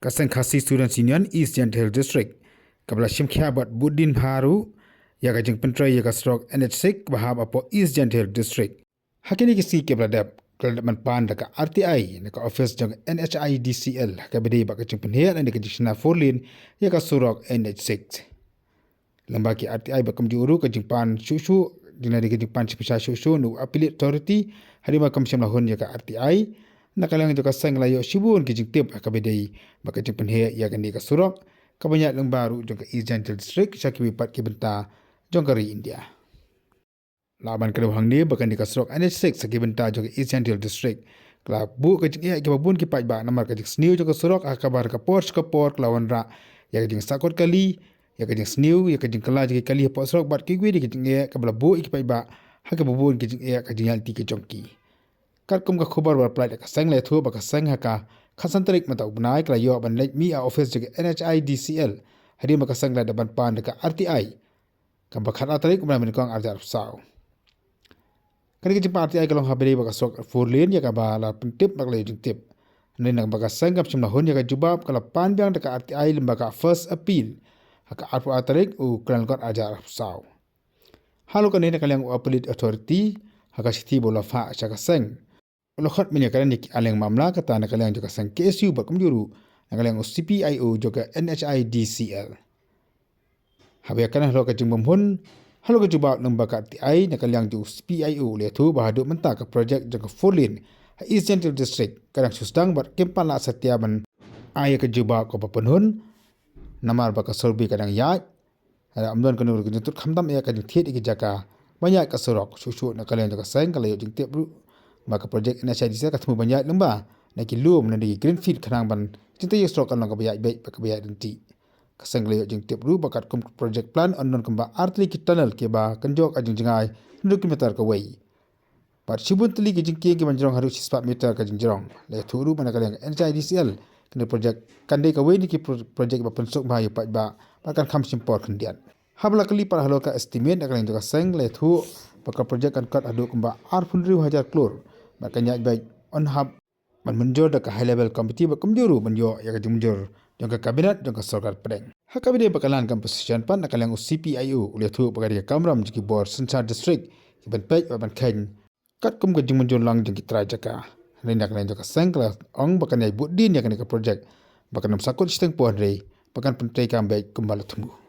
Kaseng Khasi Students Union East Gentle District kabla shimkhiabat Budin Bharu ya kajing pentrai ya kasrok NH6 bahab apo East Gentle District hakini kisi kabla dap man pan daka RTI naka office jang NHIDCL kabidi ba kajing penhiat and kajing na forlin ya kasurok NH6 lambaki RTI bakam diuru kajing pan shushu dinari kajing pan sipisa shushu nu appellate authority harima kam shamla hon ya ka RTI nakalang joka sang layo shibun kijing tip akabedei bakajing penhe ya gani ka surok kabanya lang baru jongka East Gentle District syaki wipat ki benta jongkari India laban kada hang ni bakan di ka surok NH6 saki benta jongka East Gentle District kla bu kajing ya ki babun ki pai ba namar kajing sniu jongka surok akabar ka por lawan ra ya kajing sakot kali ya kajing sniu ya kajing kala jiki kali po surok bat ki gwi di kajing ya kabla bu ki pai ba haka babun kajing ya kajing yalti ki jongki Karkum ka khubar war plate ka sang le thu ba ka sang ha ka khasantrik mata ubnai kla yo ban lek mi a office jege NHIDCL hari ma ka sang la daban pan ka RTI ka ba khat atrik ubna min kong arjar sao kani ki pa RTI ka long habere ba ka sok 4 lane ya ka ba la tip ba le jing tip ne nang ba ka sang gap chimna hon ya ka jubab kala pan byang ka RTI limba ka first appeal ha ka arpu atrik u klan kot arjar sao halu ka ne ka lang appellate authority ha ka sithi bola fa cha ka sang Lokhat minya kalan ni aleng mamla kata nakalang joka sang KSU bakum juru nakalang CPIO joka NHIDCL. Habis kana halo ka jingmum hun halo ka jubab namba ka TI nakalang ju CPIO le thu bahadu menta ka project joka Forlin East Gentle District kadang susdang bar kempan la satyaban aya ka jubab ko papunhun namar ba ka survey kadang ya amdon kanur gunutut khamdam ya ka thiet ki jaka banyak ka sorok susu nakalang joka sang kalayo jingte maka projek NHIDCL katemu banyak lembah naki lum nadi greenfield khanang ban cinta ye stok kan ka banyak baik ka banyak denti kasang le jing tip ru bakat kum project plan onon kamba artli ki tunnel ke ba kanjok ajing jingai 100 km ka wei par shibun tli ki jing ke banjrong haru 6 meter ka jingrong le thuru mana ka NHIDCL kene project kande ka wei ni ki project ba pensok ba yupat ba kan kham simpor khandian habla kali par halo ka estimate ka joka sang le thu bakal project kan kat adu kamba 8,000 klor makanya baik on hub man menjor dak high level committee ba kumjuru menjo ya ka menjor jangka kabinet jangka sarkar pedeng ha kabinet bakalan kam position pan nakalang CPIO ule thu bagari kamram jiki bor Sensar district ban pej ban khen kat kum gajing menjor lang jangki trai jaka rendak len jaka sengkla ong bakan ai budin ya ka project bakan sakut steng pon rei bakan pentai kam baik kumbal thumu